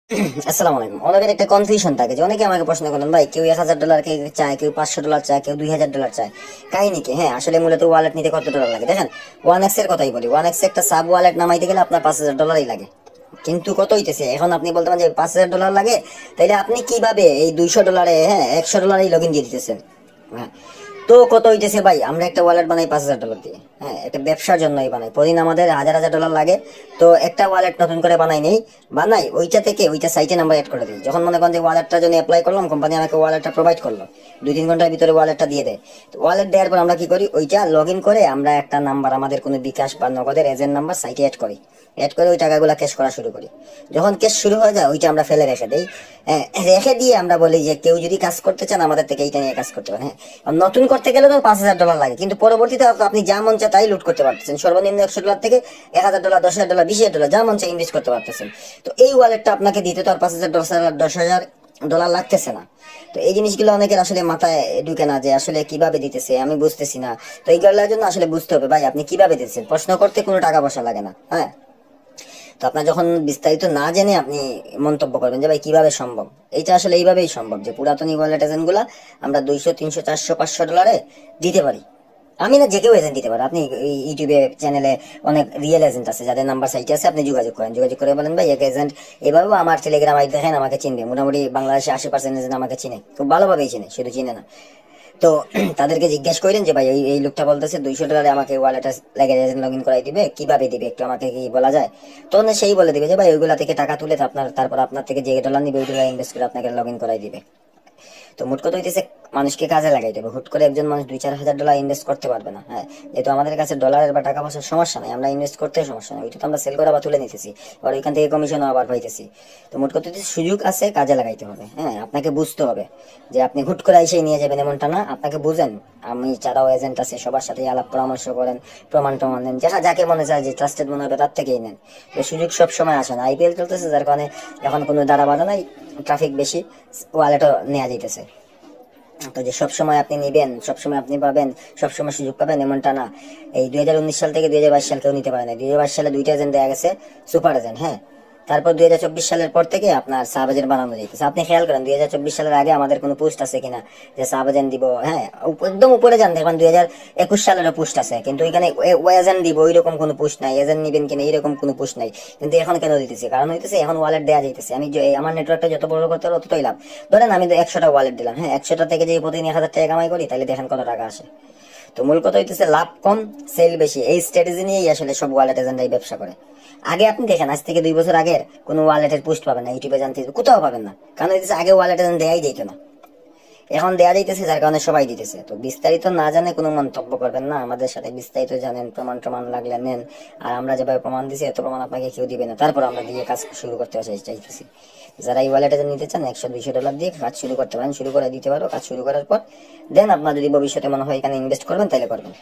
আসসালামু আলাইকুম। অনেকের একটা কনফিউশন থাকে যে অনেকে আমাকে প্রশ্ন করেন, ভাই কেউ $1000 কে চায়, কেউ $500 চায়, কেউ $2000 চায়। কাহিনী কি? হ্যাঁ, আসলে মূলত ওয়ালেট নিতে কত ডলার লাগে দেখেন। ওয়ান এক্স এর কথাই বলি, ওয়ান এক্স একটা সাব ওয়ালেট নামাইতে গেলে আপনার $5000 লাগে। কিন্তু কত হইতেছে এখন? আপনি বলতে পারেন যে $5000 লাগে, তাইলে আপনি কিভাবে এই $200, হ্যাঁ $100 লগ ইন দিয়ে দিতেছেন? হ্যাঁ, তো কত হইতেছে ভাই? আমরা একটা ওয়ালেট বানাই $5000 দিয়ে, হ্যাঁ একটা ব্যবসার জন্যই বানাই। প্রতিদিন আমাদের হাজার হাজার ডলার লাগে। তো একটা ওয়ালেট নতুন করে বানাই নেই, বানাই ওইটা থেকে ওইটা সাইটে নাম্বার অ্যাড করে দিই। যখন মনে করেন যে ওয়ালেটটার জন্য অ্যাপ্লাই করলাম, কোম্পানি আমাকে ওয়ালেটটা প্রোভাইড করলো, 2-3 ঘন্টার ভিতরে ওয়ালেটটা দিয়ে দেয়। তো ওয়ালেট দেওয়ার পর আমরা কি করি, ওইটা লগ ইন করে আমরা একটা নাম্বার, আমাদের কোনো বিকাশ বা নগদের এজেন্ট নাম্বার সাইটে অ্যাড করি। অ্যাড করে ওই টাকাগুলো ক্যাশ করা শুরু করি। যখন ক্যাশ শুরু হয়ে যায় ওইটা আমরা ফেলে রেখে দিই। রেখে দিয়ে আমরা বলি যে কেউ যদি কাজ করতে চান আমাদের থেকে এইটা নিয়ে কাজ করতে পারেন। হ্যাঁ, আর নতুন করতে গেলে তো $5000 লাগে, কিন্তু পরবর্তীতে আপনি যা মন চায় তাই লুট করতে পারতেছেন। সর্বনিম্ন $100 থেকে $1000, $10,000, $20,000 যা মন চায় ইনভেস্ট করতে পারতেছেন। তো এই ওয়ালেটটা আপনাকে দিতে তো আর $5000, $10,000 লাগতেছে না। তো এই জিনিসগুলো অনেকের আসলে মাথায় ঢুকে না, যে আসলে কিভাবে দিতেছে আমি বুঝতেছি না। তো এইগুলোর জন্য আসলে বুঝতে হবে ভাই আপনি কিভাবে দিচ্ছেন। প্রশ্ন করতে কোনো টাকা পয়সা লাগে না। হ্যাঁ, তো আপনার যখন বিস্তারিত না জেনে আপনি মন্তব্য করবেন যে ভাই কিভাবে সম্ভব, এইটা আসলে এইভাবেই সম্ভব যে পুরাতন ওয়ালেট এজেন্ট গুলা আমরা 200, 300, 400, $500 দিতে পারি। আমি না, যে কেউ এজেন্ট দিতে পারে। আপনি ইউটিউবে চ্যানেলে অনেক রিয়েল এজেন্ট আছে যাদের নাম্বার সাইটে আছে, আপনি যোগাযোগ করেন, যোগাযোগ করে বলেন ভাই এক এজেন্ট এভাবে আমার টেলিগ্রাম আইডি দেখেন, আমাকে চিনবে। মোটামুটি বাংলাদেশে 80% এজেন্ট আমাকে চিনে, খুব ভালোভাবেই চিনে, শুধু চিনে না। তো তাদেরকে জিজ্ঞেস করেন যে ভাই এই লোকটা বলতেছে $200 আমাকে ওয়ালেটে লেগে লগ ইন করাই দিবে, কিভাবে দিবে একটু আমাকে কি বলা যায়? তখন সেই বলে দিবে যে ভাই ওইগুলা থেকে টাকা তুলে তারপর আপনার থেকে যে ডলার নিবে ওই ডলার ইনভেস্ট করে আপনাকে লগ ইন করাই দিবে। তো মোট কথা হইতেছে মানুষকে কাজে লাগাইতে হবে। হুট করে একজন মানুষ $2-4 হাজার ইনভেস্ট করতে পারবে না। হ্যাঁ, যেহেতু আমাদের কাছে ডলারের বা টাকা পয়সার সমস্যা নাই, আমরা ইনভেস্ট করতে সমস্যা নেই, ওইটা তো আমরা সেল করে আবার তুলে নিতেছি, আর ওইখান থেকে কমিশনও আবার পাইতেছি। তো মোট কথা হচ্ছে সুযোগ আছে, কাজে লাগাইতে হবে। হ্যাঁ, আপনাকে বুঝতে হবে যে আপনি হুট করে এসে নিয়ে যাবেন এমনটা না, আপনাকে বুঝেন। আমি ছাড়াও এজেন্ট আছে, সবার সাথে আলাপ পরামর্শ করেন, প্রমাণ টমান নেন, যাকে মনে চায় যে ট্রাস্টেড মনে হবে তার থেকেই নেন। তো সুযোগ সব সময় আসে না। আইপিএল চলতেছে যার কারণে এখন কোনো দাঁড়া বাধা নাই, ট্রাফিক বেশি, ওয়ালেটও নেওয়া যাইতেছে। তো যে সবসময় আপনি নিবেন, সবসময় আপনি পাবেন, সবসময় সুযোগ পাবেন এমনটা না। এই 2019 সাল থেকে 2022 সাল কেউ নিতে পারে না। 2022 সালে 2টা এজেন্ট দেওয়া গেছে, সুপার এজেন্ট। হ্যাঁ, তারপর 2024 সালের পর থেকে আপনার সাব এজেন্ট বানানো যাইতেছে। আপনি খেয়াল করেন 2024 সালের আগে আমাদের কোনো পোস্ট আছে কিনা যে সাব এজেন্ট দিব? হ্যাঁ, একদম উপরে যান দেখবেন 2021 সালেরও পোস্ট আছে, কিন্তু ওইখানে এজেন্ট দিব ওইরকম কোনো পোস্ট নাই, এজেন্ট নিবেন কিনা এরকম কোনো পোস্ট নাই। কিন্তু এখন কেন দিতেছে? কারণ হইতেছে এখন ওয়ালেট দেওয়া যাইতেছে। আমি আমার নেটওয়ার্কটা যত বড় করতে পারবো ততই লাভ। ধরেন আমি তো 100টা ওয়ালেট দিলাম, হ্যাঁ 100টা থেকে যদি প্রতিদিন 1000 টাকা কামাই করি, তাহলে দেখেন কত টাকা আসে। তো মূল কথা হইতেছে লাভ কম, সেল বেশি। এই স্ট্র্যাটেজি নিয়েই আসলে সব ওয়ালেট এজেন্টরাই ব্যবসা করে। আগে আপনি দেখেন, আজ থেকে 2 বছর আগের কোনো ওয়ালেটের পোস্ট পাবেন না, ইউটিউবে জানতে কোথাও পাবেন না। কারণ হইতেছে আগে ওয়ালেট এজেন্ট দেয়াই যেত না, এখন দেয়া যাইতেছে, যার কারণে সবাই দিতেছে। তো বিস্তারিত না জানে কোনো মন্তব্য করবেন না, আমাদের সাথে বিস্তারিত জানেন, প্রমাণ টমাণ লাগলে নেন। আর আমরা যেভাবে প্রমাণ দিছি এত প্রমাণ আপনাকে কেউ দিবে না, তারপর আমরা দিয়ে কাজ শুরু করতে চাইতেছি। যারা এই ওয়ালেটে নিতে চান $100-200 দিয়ে কাজ শুরু করতে পারেন, শুরু করে দিতে পারো। কাজ শুরু করার পর দেন আপনার যদি ভবিষ্যতে মনে হয় এখানে ইনভেস্ট করবেন তাহলে করবেন।